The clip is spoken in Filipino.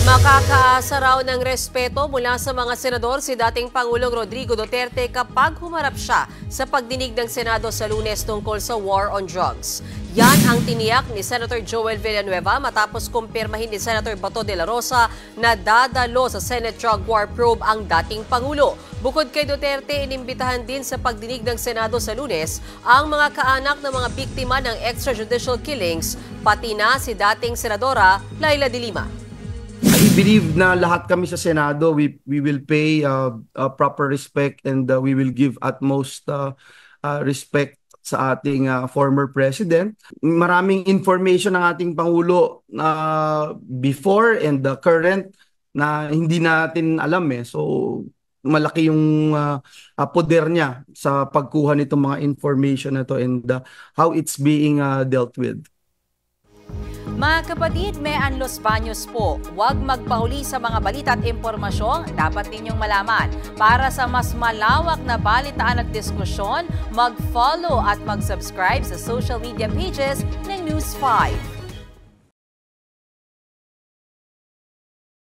Makakaasa raw ng respeto mula sa mga senador si dating Pangulong Rodrigo Duterte kapag humarap siya sa pagdinig ng Senado sa Lunes tungkol sa war on drugs. Yan ang tiniyak ni Senator Joel Villanueva matapos kumpirmahin ni Senator Bato de la Rosa na dadalo sa Senate Drug War Probe ang dating Pangulo. Bukod kay Duterte, inimbitahan din sa pagdinig ng Senado sa Lunes ang mga kaanak ng mga biktima ng extrajudicial killings, pati na si dating Senadora Laila de Lima. I believe na lahat kami sa Senado, we will pay proper respect and we will give utmost respect sa ating former president. Maraming information ng ating Pangulo before and the current na hindi natin alam eh. So malaki yung poder niya sa pagkuha nitong mga information na to and how it's being dealt with. Mga kapatid, Mean Los Baños po, huwag magpahuli sa mga balita at impormasyong dapat ninyong malaman. Para sa mas malawak na balitaan at diskusyon, mag-follow at mag-subscribe sa social media pages ng News 5.